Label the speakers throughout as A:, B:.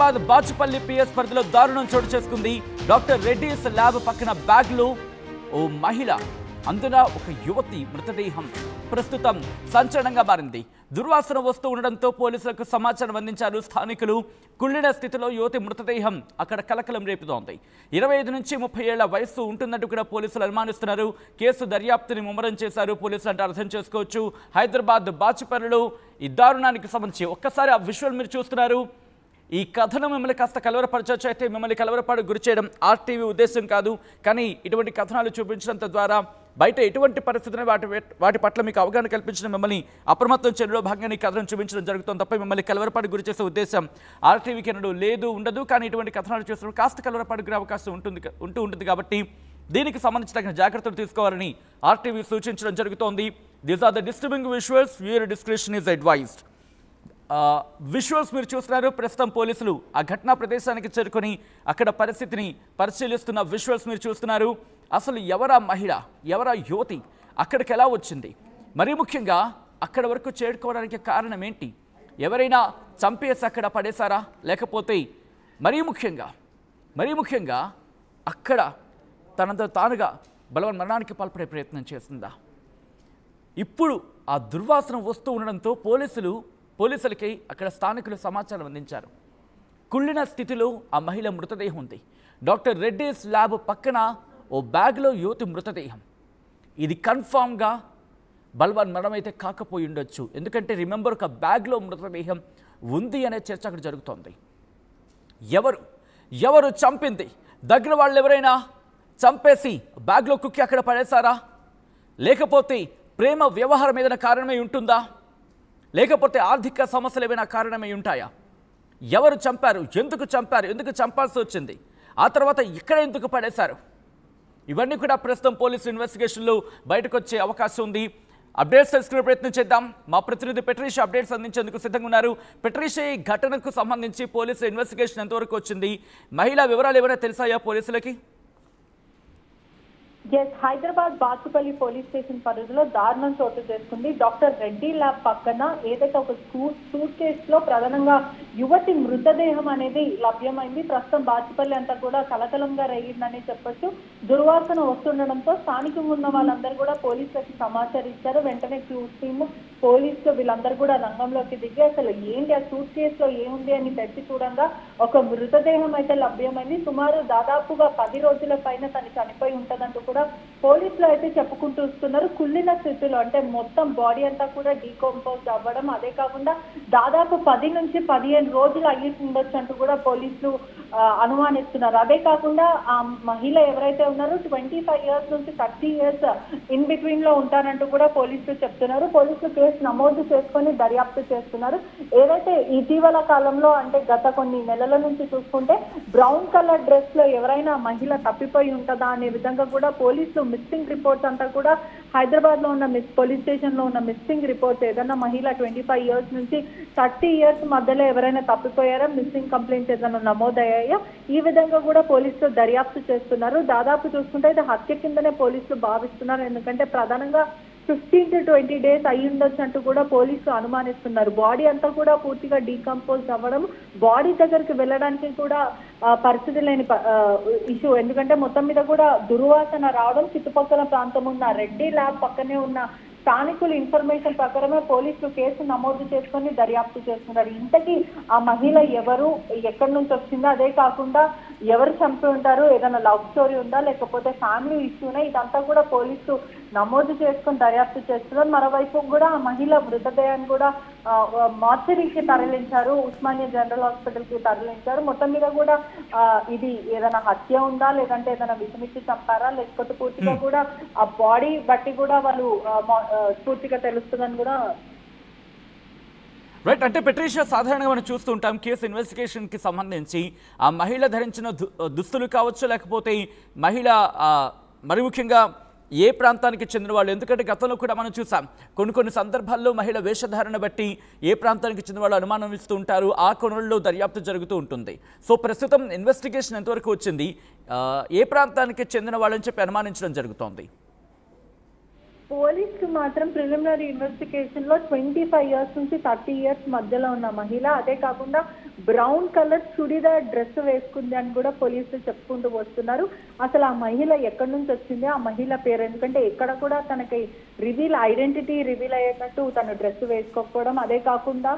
A: Hyderabad Bachupally PS పరిధిలో దారుణం చోటు చేసుకుంది. డాక్టర్ రెడ్డిస్ ల్యాబ్ పక్కన బ్యాగ్లో ఓ మహిళ, అందున ఒక యువతి మృతదేహం ప్రస్తుతం సంచలనంగా మారింది. దుర్వాసన వస్తూ ఉండడంతో పోలీసులకు సమాచారం అందించారు స్థానికులు. కుళ్ళిన స్థితిలో యువతి మృతదేహం అక్కడ కలకలం రేపుతోంది. 25 నుంచి 30 ఏళ్ల వయస్సు ఉంటున్నట్టు కూడా పోలీసులు అనుమానిస్తున్నారు. కేసు దర్యాప్తుని ముమ్మరం చేశారు పోలీసులు అంటే అర్థం చేసుకోవచ్చు. హైదరాబాద్ బాచుపల్లిలో ఈ దారుణానికి సంబంధించి ఒక్కసారి ఆ విజువల్ మీరు చూస్తున్నారు. ఈ కథను మిమ్మల్ని కాస్త కలవరపరచవచ్చు. అయితే మిమ్మల్ని కలవరపడకు గురి చేయడం ఆర్టీవీ ఉద్దేశం కాదు. కానీ ఇటువంటి కథనాలు చూపించడం ద్వారా బయట ఎటువంటి పరిస్థితులను వాటి పట్ల మీకు అవగాహన కల్పించడం, మిమ్మల్ని అప్రమత్తం చేయడంలో భాగంగా ఈ కథనం చూపించడం జరుగుతుంది తప్ప మిమ్మల్ని కలవరపడకు గురి చేసే ఉద్దేశం ఆర్టీవీకి ఎన్నడూ లేదు, ఉండదు. కానీ ఇటువంటి కథనాలు చూసినప్పుడు కాస్త కలవరపడకు అవకాశం ఉంటుంది కాబట్టి దీనికి సంబంధించి తగిన జాగ్రత్తలు తీసుకోవాలని ఆర్టీవీ సూచించడం జరుగుతోంది. These are the disturbing visuals. Viewer discretion is advised. Visuals మీరు చూస్తున్నారు. ప్రస్తుతం పోలీసులు ఆ ఘటనా ప్రదేశానికి చేరుకొని అక్కడ పరిస్థితిని పరిశీలిస్తున్న విజువల్స్ మీరు చూస్తున్నారు. అసలు ఎవరా మహిళ, ఎవరా యువతి, అక్కడికి ఎలా వచ్చింది, మరీ ముఖ్యంగా అక్కడ వరకు చేరుకోవడానికి కారణం ఏంటి? ఎవరైనా చంపేసి అక్కడ పడేశారా, లేకపోతే మరీ ముఖ్యంగా అక్కడ తనంత తానుగా బలవన్మరణానికి పాల్పడే ప్రయత్నం చేసిందా? ఇప్పుడు ఆ దుర్వాసన వస్తూ ఉండడంతో పోలీసులకి అక్కడ స్థానికులు సమాచారం అందించారు. కుళ్ళిన స్థితిలో ఆ మహిళ మృతదేహం ఉంది. డాక్టర్ రెడ్డిస్ ల్యాబ్ పక్కన ఓ బ్యాగ్లో యువతి మృతదేహం. ఇది కన్ఫామ్గా బలవన్మరణం అయితే కాకపోయి ఉండొచ్చు. ఎందుకంటే రిమెంబర్, ఒక బ్యాగ్లో మృతదేహం ఉంది అనే చర్చ అక్కడ జరుగుతోంది. ఎవరు చంపింది? దగ్గర వాళ్ళు ఎవరైనా చంపేసి బ్యాగ్లో కుక్కి అక్కడ పడేశారా? లేకపోతే ప్రేమ వ్యవహారం ఏదైనా కారణమై ఉంటుందా? లేకపోతే ఆర్థిక సమస్యలు ఏమైనా కారణమై ఉంటాయా? ఎవరు చంపారు? ఎందుకు చంపాల్సి వచ్చింది? ఆ తర్వాత ఇక్కడ ఎందుకు పడేశారు? ఇవన్నీ కూడా ప్రస్తుతం పోలీసు ఇన్వెస్టిగేషన్లో బయటకు వచ్చే అవకాశం ఉంది. అప్డేట్స్ తెలుసుకునే ప్రయత్నం చేద్దాం. మా ప్రతినిధి పెట్రీషా అప్డేట్స్ అందించేందుకు సిద్ధంగా ఉన్నారు. పెట్రీషా, ఈ ఘటనకు సంబంధించి పోలీసు ఇన్వెస్టిగేషన్ ఎంతవరకు వచ్చింది? మహిళా వివరాలు ఏమైనా తెలుసాయా పోలీసులకి?
B: హైదరాబాద్ బాచుపల్లి పోలీస్ స్టేషన్ పరిధిలో దారుణం చోటు చేసుకుంది. డాక్టర్ రెడ్డి ల్యాబ్ పక్కన ఏదైతే ఒక సూట్ కేసులో ప్రధానంగా యువతి మృతదేహం అనేది లభ్యమైంది. ప్రస్తుతం బాచుపల్లి అంతా కూడా కలకలంగా రేగిందని చెప్పొచ్చు. దుర్వాసన వస్తుండడంతో స్థానికంగా ఉన్న వాళ్ళందరూ కూడా పోలీసులకు సమాచారం ఇచ్చారు. వెంటనే క్లూస్ టీమ్, పోలీసులు వీళ్ళందరూ కూడా రంగంలోకి దిగి అసలు ఏంటి ఆ సూట్ కేసులో ఏముంది అని తెచ్చి చూడంగా ఒక మృతదేహం అయితే లభ్యమైంది. దాదాపుగా 10 రోజుల పైన తను చనిపోయి ఉంటదంటూ కూడా పోలీసులు అయితే చెప్పుకుంటూ వస్తున్నారు. కుళ్ళిన స్థితిలో, అంటే మొత్తం బాడీ అంతా కూడా డీకంపోజ్ అవ్వడం, అదే కాకుండా దాదాపు 10 నుంచి 15 రోజులు అయ్యి ఉండొచ్చు అంటూ కూడా పోలీసులు అనుమానిస్తున్నారు. అదే కాకుండా ఆ మహిళ ఎవరైతే ఉన్నారో 25 ఇయర్స్ నుంచి 30 ఇయర్స్ ఇన్ బిట్వీన్ లో ఉంటారంటూ కూడా పోలీసులు చెప్తున్నారు. పోలీసులు కేసు నమోదు చేసుకొని దర్యాప్తు చేస్తున్నారు. ఏదైతే ఇటీవల కాలంలో, అంటే గత కొన్ని నెలల నుంచి చూసుకుంటే బ్రౌన్ కలర్ డ్రెస్ లో ఎవరైనా మహిళ తప్పిపోయి ఉంటుందా అనే విధంగా కూడా పోలీసులు మిస్సింగ్ రిపోర్ట్స్ అంతా కూడా హైదరాబాద్ లో ఉన్న పోలీస్ స్టేషన్ లో ఉన్న మిస్సింగ్ రిపోర్ట్స్, ఏదైనా మహిళ 25 ఇయర్స్ నుంచి 30 ఇయర్స్ మధ్యలో ఎవరైనా తప్పిపోయారా, మిస్సింగ్ కంప్లైంట్స్ ఏదైనా నమోదయ్యాయో, ఈ విధంగా కూడా పోలీసులు దర్యాప్తు చేస్తున్నారు. దాదాపు చూసుకుంటే ఇది హత్య కిందనే పోలీసులు భావిస్తున్నారు. ఎందుకంటే ప్రధానంగా 15 to 20 డేస్ అయ్యి ఉండొచ్చు అంటూ కూడా పోలీసులు అనుమానిస్తున్నారు. బాడీ అంతా కూడా పూర్తిగా డీకంపోజ్ అవ్వడం, బాడీ దగ్గరికి వెళ్ళడానికి కూడా పరిస్థితి లేని ఇష్యూ. ఎందుకంటే మొత్తం మీద కూడా దుర్వాసన రావడం, చుట్టుపక్కల ప్రాంతం ఉన్న రెడ్డి ల్యాబ్ పక్కనే ఉన్న స్థానికుల ఇన్ఫర్మేషన్ ప్రకారమే పోలీసులు కేసు నమోదు చేసుకొని దర్యాప్తు చేస్తున్నారు. ఇంతకీ ఆ మహిళ ఎవరు, ఎక్కడి నుంచి వచ్చిందో, అదే కాకుండా ఎవరు చంపి ఉంటారు, ఏదైనా లవ్ స్టోరీ ఉందా, లేకపోతే ఫ్యామిలీ ఇష్యూనా, ఇదంతా కూడా పోలీసులు నమోదు చేసుకొని దర్యాప్తు చేస్తున్నారు. మరోవైపు కూడా ఆ మహిళ మృతదేహాన్ని కూడా మార్చరీకి తరలించారు, ఉస్మానియా జనరల్ హాస్పిటల్ కి తరలించారు. మొత్తం మీద కూడా ఇది ఏదైనా హత్య ఉందా, లేదంటే ఏదైనా విషమిచ్చి చంపారా, లేకపోతే పూర్తిగా కూడా ఆ బాడీ బట్టి కూడా వాళ్ళు పూర్తిగా తెలుస్తుందని కూడా.
A: రైట్, అంటే పెట్రీషా, సాధారణంగా మనం చూస్తూ ఉంటాం కేసు ఇన్వెస్టిగేషన్కి సంబంధించి ఆ మహిళ ధరించిన దుస్తులు కావచ్చు, లేకపోతే మహిళ మరి ముఖ్యంగా ఏ ప్రాంతానికి చెందిన వాళ్ళు, ఎందుకంటే గతంలో కూడా మనం చూసాం కొన్ని సందర్భాల్లో మహిళ వేషధారణ బట్టి ఏ ప్రాంతానికి చెందిన వాళ్ళు అనుమానం ఇస్తూ ఉంటారు. ఆ కోణంలో దర్యాప్తు జరుగుతూ ఉంటుంది. సో ప్రస్తుతం ఇన్వెస్టిగేషన్ ఎంతవరకు వచ్చింది, ఏ ప్రాంతానికి చెందిన వాళ్ళని చెప్పి అనుమానించడం జరుగుతోంది?
B: పోలీసులు మాత్రం ప్రిలిమినరీ ఇన్వెస్టిగేషన్ లో 25 ఇయర్స్ నుంచి 30 ఇయర్స్ మధ్యలో ఉన్న మహిళ, అదే కాకుండా బ్రౌన్ కలర్ చుడిదార్ డ్రెస్ వేసుకుంది అని కూడా పోలీసులు చెప్పుకుంటూ వస్తున్నారు. అసలు ఆ మహిళ ఎక్కడి నుంచి వచ్చింది, ఆ మహిళ పేరు, ఎందుకంటే ఎక్కడ కూడా తనకి ఐడెంటిటీ రివీల్ అయ్యేటట్టు తను డ్రెస్ వేసుకోకపోవడం, అదే కాకుండా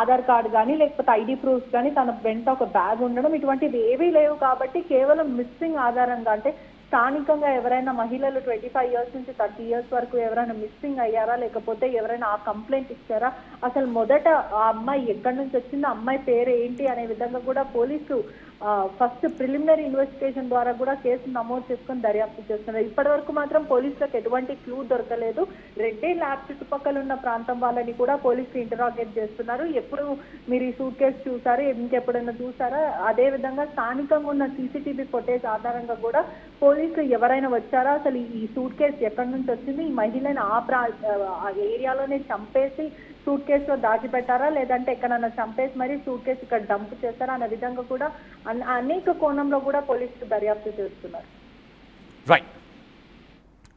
B: ఆధార్ కార్డు కానీ లేకపోతే ఐడి ప్రూఫ్స్ కానీ తన వెంట ఒక బ్యాగ్ ఉండడం, ఇటువంటివి ఏవీ లేవు. కాబట్టి కేవలం మిస్సింగ్ ఆధారంగా, అంటే స్థానికంగా ఎవరైనా మహిళలు 25 ఇయర్స్ నుంచి 30 ఇయర్స్ వరకు ఎవరైనా మిస్సింగ్ అయ్యారా, లేకపోతే ఎవరైనా ఆ కంప్లైంట్ ఇచ్చారా, అసలు మొదట ఆ అమ్మాయి ఎక్కడి నుంచి వచ్చింది, అమ్మాయి పేరు ఏంటి అనే విధంగా కూడా పోలీసు ఫస్ట్ ప్రిలిమినరీ ఇన్వెస్టిగేషన్ ద్వారా కూడా కేసు నమోదు చేసుకుని దర్యాప్తు చేస్తున్నారు. ఇప్పటి వరకు మాత్రం పోలీసులకు ఎటువంటి క్లూ దొరకలేదు. రెడ్డి ల్యాబ్ చుట్టుపక్కల ఉన్న ప్రాంతం వాళ్ళని కూడా పోలీసులు ఇంటరాగేట్ చేస్తున్నారు. ఎప్పుడు మీరు ఈ సూట్ కేసు చూసారు, ఇంకెప్పుడైనా చూసారా, అదే విధంగా స్థానికంగా ఉన్న సీసీటీవీ ఫుటేజ్ ఆధారంగా కూడా పోలీసులు ఎవరైనా వచ్చారా, అసలు ఈ సూట్ కేసు ఎక్కడి నుంచి వచ్చింది, ఈ మహిళని ఆ ఏరియాలోనే చంపేసి సూట్ కేసులో దాచిపెట్టారా, లేదంటే ఎక్కడన్నా చంపేసి మరి సూట్ కేసు ఇక్కడ డంప్ చేస్తారా అనే విధంగా కూడా అనేక కోణంలో కూడా పోలీసులు దర్యాప్తు చేస్తున్నారు.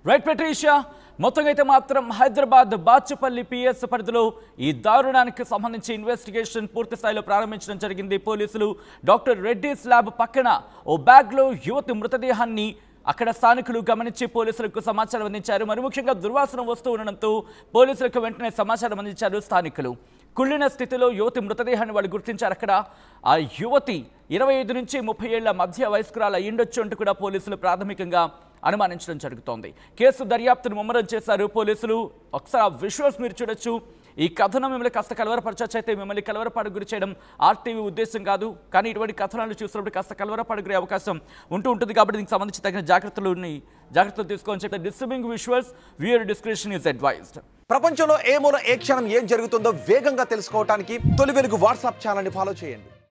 A: రైట్ పెట్రీషియా, మొత్తంగా అయితే మాత్రం హైదరాబాద్ బాచుపల్లి పిఎస్ పరిధిలో ఈ దారుణానికి సంబంధించి ఇన్వెస్టిగేషన్ పూర్తి స్థాయిలో ప్రారంభించడం జరిగింది. పోలీసులు డాక్టర్ రెడ్డిస్ ల్యాబ్ పక్కన ఓ బ్యాగ్లో యువతి మృతదేహాన్ని అక్కడ స్థానికులు గమనించి పోలీసులకు సమాచారం అందించారు. మరి ముఖ్యంగా దుర్వాసన వస్తూ ఉండడంతో పోలీసులకు వెంటనే సమాచారం అందించారు స్థానికులు. కుళ్ళిన స్థితిలో యువతి మృతదేహాన్ని వాళ్ళు గుర్తించారు. అక్కడ ఆ యువతి 25 నుంచి 30 ఏళ్ల మధ్య వయస్కురాలు అయ్యుండొచ్చు అంటూ కూడా పోలీసులు ప్రాథమికంగా అనుమానించడం జరుగుతోంది. కేసు దర్యాప్తును ముమ్మరం చేశారు పోలీసులు. ఒకసారి ఆ విజువల్స్ మీరు చూడొచ్చు. ఈ కథనం మిమ్మల్ని కాస్త కలవరపరచచ్చు, అయితే మిమ్మల్ని కలవరపాటు గురి చేయడం ఆర్టీవీ ఉద్దేశం కాదు. కానీ ఇటువంటి కథనాలు చూసినప్పుడు కాస్త కలవరపాటు గురే అవకాశం ఉంటుంది. కాబట్టి దీనికి సంబంధించి తగిన జాగ్రత్తలు తీసుకోవాలని చెప్పి disturbing visuals, viewer description is advised.
C: ప్రపంచంలో ఏ మూల ఏ క్షణం ఏం జరుగుతుందో వేగంగా తెలుసుకోవడానికి తొలి వెలుగు వాట్సాప్ ఛానల్ని ఫాలో చేయండి.